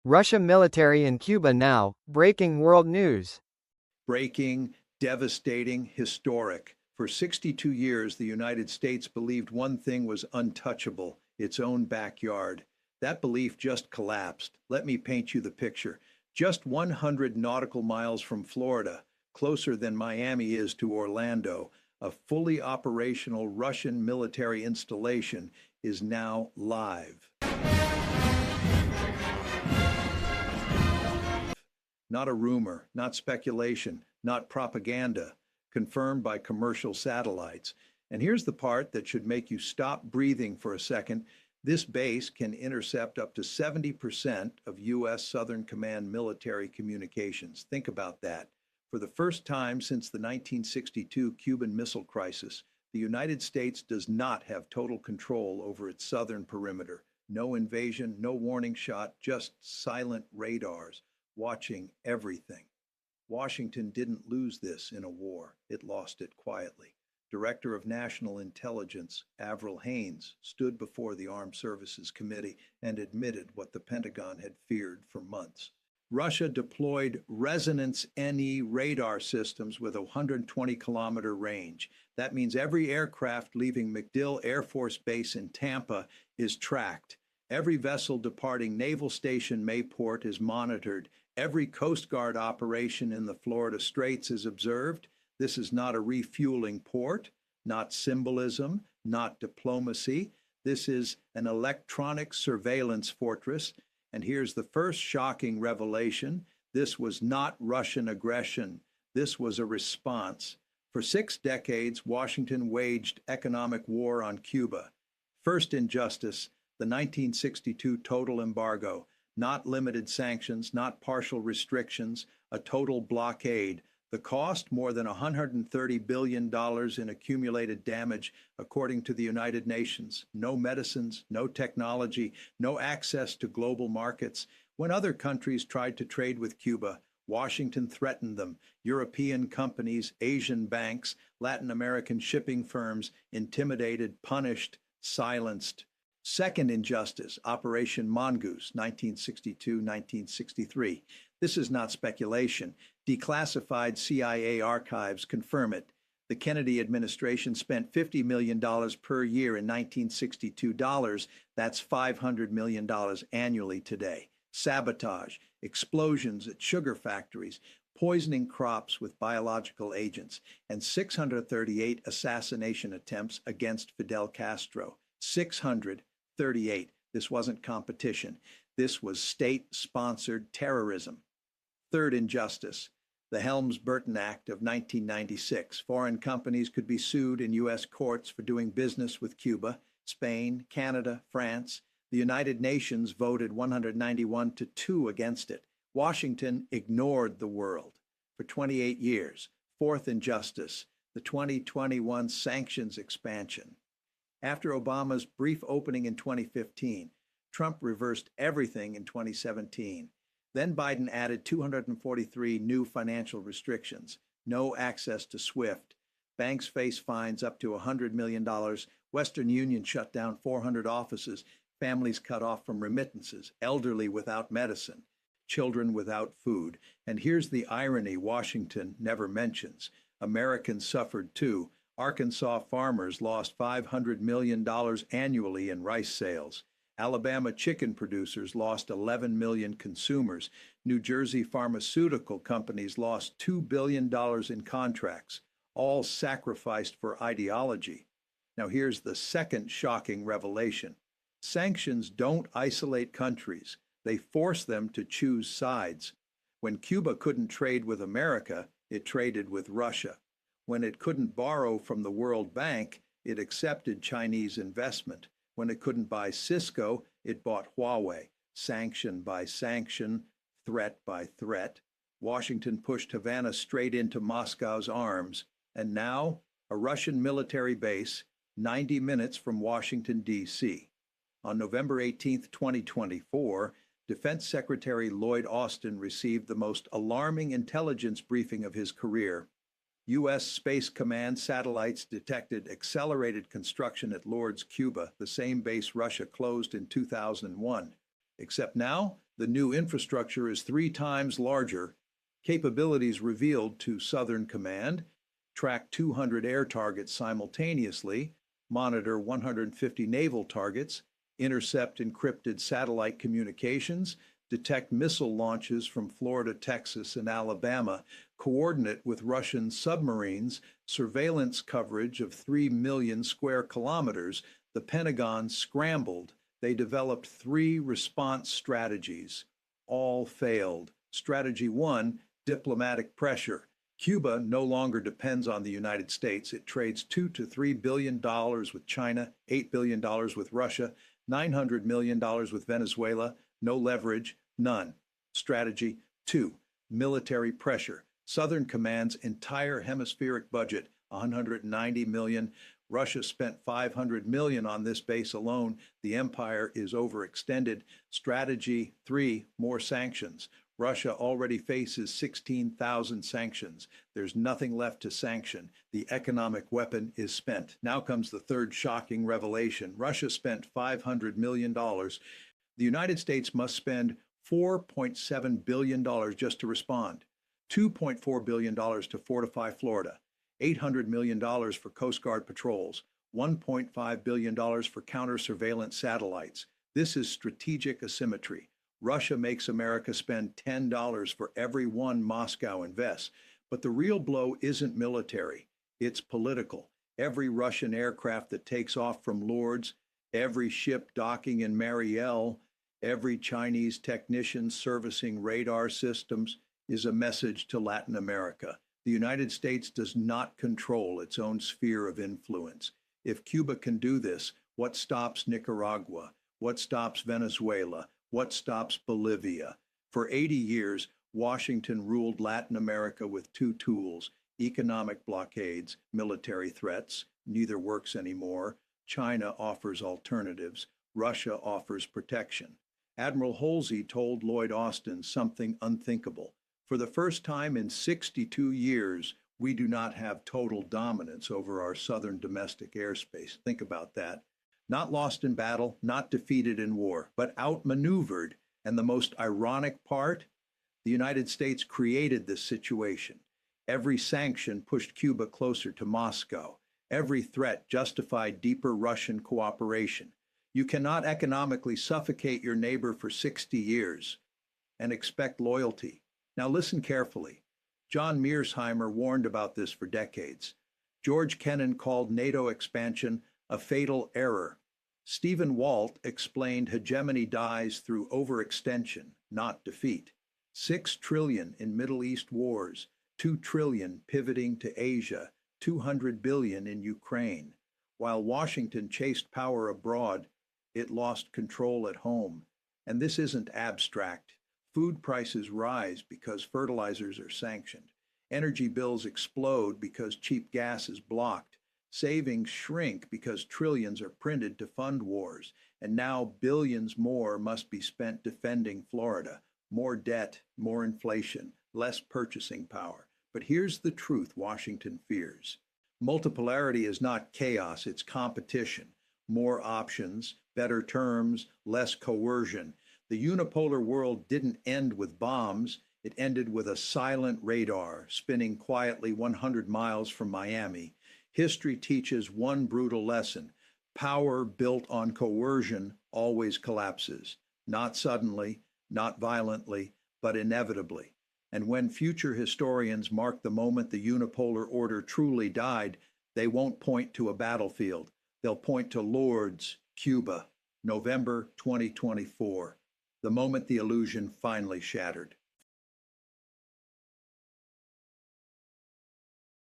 Russia military in Cuba now, breaking world news. Breaking, devastating, historic. For 62 years, the United States believed one thing was untouchable, its own backyard. That belief just collapsed. Let me paint you the picture. Just 100 nautical miles from Florida, closer than Miami is to Orlando, a fully operational Russian military installation is now live. Not a rumor, not speculation, not propaganda, confirmed by commercial satellites. And here's the part that should make you stop breathing for a second. This base can intercept up to 70% of U.S. Southern Command military communications. Think about that. For the first time since the 1962 Cuban Missile Crisis, the United States does not have total control over its southern perimeter. No invasion, no warning shot, just silent radars watching everything. Washington didn't lose this in a war. It lost it quietly. Director of National Intelligence Avril Haines stood before the Armed Services Committee and admitted what the Pentagon had feared for months. Russia deployed resonance NE radar systems with a 120-kilometer range. That means every aircraft leaving MacDill Air Force Base in Tampa is tracked. Every vessel departing Naval Station Mayport is monitored. Every Coast Guard operation in the Florida Straits is observed. This is not a refueling port, not symbolism, not diplomacy. This is an electronic surveillance fortress. And here's the first shocking revelation. This was not Russian aggression. This was a response. For 6 decades, Washington waged economic war on Cuba. First injustice, the 1962 total embargo. Not limited sanctions, not partial restrictions, a total blockade. The cost, more than $130 billion in accumulated damage, according to the United Nations. No medicines, no technology, no access to global markets. When other countries tried to trade with Cuba, Washington threatened them. European companies, Asian banks, Latin American shipping firms intimidated, punished, silenced. Second injustice, Operation Mongoose, 1962-1963. This is not speculation. Declassified CIA archives confirm it. The Kennedy administration spent $50 million per year in 1962 dollars. That's $500 million annually today. Sabotage, explosions at sugar factories, poisoning crops with biological agents, and 638 assassination attempts against Fidel Castro. 638. This wasn't competition. This was state-sponsored terrorism. Third injustice, the Helms-Burton Act of 1996. Foreign companies could be sued in U.S. courts for doing business with Cuba, Spain, Canada, France. The United Nations voted 191-2 against it. Washington ignored the world for 28 years. Fourth injustice, the 2021 sanctions expansion. After Obama's brief opening in 2015, Trump reversed everything in 2017. Then Biden added 243 new financial restrictions, no access to SWIFT. Banks face fines up to $100 million. Western Union shut down 400 offices. Families cut off from remittances. Elderly without medicine. Children without food. And here's the irony Washington never mentions. Americans suffered too. Arkansas farmers lost $500 million annually in rice sales. Alabama chicken producers lost 11 million consumers. New Jersey pharmaceutical companies lost $2 billion in contracts, all sacrificed for ideology. Now here's the second shocking revelation. Sanctions don't isolate countries. They force them to choose sides. When Cuba couldn't trade with America, it traded with Russia. When it couldn't borrow from the World Bank, it accepted Chinese investment. When it couldn't buy Cisco, it bought Huawei. Sanction by sanction, threat by threat. Washington pushed Havana straight into Moscow's arms. And now, a Russian military base 90 minutes from Washington, D.C. On November 18, 2024, Defense Secretary Lloyd Austin received the most alarming intelligence briefing of his career. U.S. Space Command satellites detected accelerated construction at Lourdes, Cuba, the same base Russia closed in 2001. Except now, The new infrastructure is 3 times larger. Capabilities revealed to Southern Command: track 200 air targets simultaneously, monitor 150 naval targets, intercept encrypted satellite communications, detect missile launches from Florida, Texas, and Alabama, coordinate with Russian submarines, surveillance coverage of 3 million square kilometers. The Pentagon scrambled. They developed 3 response strategies. All failed. Strategy 1: diplomatic pressure. Cuba no longer depends on the United States. It trades $2 to $3 billion with China, $8 billion with Russia, $900 million with Venezuela. No leverage, none. Strategy 2: military pressure. Southern Command's entire hemispheric budget, $190 million. Russia spent $500 million on this base alone. The empire is overextended. Strategy 3: more sanctions. Russia already faces 16,000 sanctions. There's nothing left to sanction. The economic weapon is spent. Now comes the third shocking revelation. Russia spent $500 million. The United States must spend $4.7 billion just to respond, $2.4 billion to fortify Florida, $800 million for Coast Guard patrols, $1.5 billion for counter-surveillance satellites. This is strategic asymmetry. Russia makes America spend $10 for every one Moscow invests. But the real blow isn't military, it's political. Every Russian aircraft that takes off from Lourdes, every ship docking in Mariel, every Chinese technician servicing radar systems is a message to Latin America. The United States does not control its own sphere of influence. If Cuba can do this, what stops Nicaragua? What stops Venezuela? What stops Bolivia? For 80 years, Washington ruled Latin America with 2 tools: economic blockades, military threats. Neither works anymore. China offers alternatives. Russia offers protection. Admiral Halsey told Lloyd Austin something unthinkable. For the first time in 62 years, we do not have total dominance over our southern domestic airspace. Think about that. Not lost in battle, not defeated in war, but outmaneuvered. And the most ironic part, the United States created this situation. Every sanction pushed Cuba closer to Moscow. Every threat justified deeper Russian cooperation. You cannot economically suffocate your neighbor for 60 years and expect loyalty. Now listen carefully. John Mearsheimer warned about this for decades. George Kennan called NATO expansion a fatal error. Stephen Walt explained hegemony dies through overextension, not defeat. 6 trillion in Middle East wars, 2 trillion pivoting to Asia, 200 billion in Ukraine. While Washington chased power abroad, it lost control at home. And this isn't abstract. Food prices rise because fertilizers are sanctioned. Energy bills explode because cheap gas is blocked. Savings shrink because trillions are printed to fund wars. And now billions more must be spent defending Florida. More debt, more inflation, less purchasing power. But here's the truth Washington fears. Multipolarity is not chaos, it's competition. More options, better terms, less coercion. The unipolar world didn't end with bombs. It ended with a silent radar spinning quietly 100 miles from Miami. History teaches one brutal lesson: power built on coercion always collapses. Not suddenly, not violently, but inevitably. And when future historians mark the moment the unipolar order truly died, they won't point to a battlefield. They'll point to Lourdes, Cuba, November 2024, the moment the illusion finally shattered.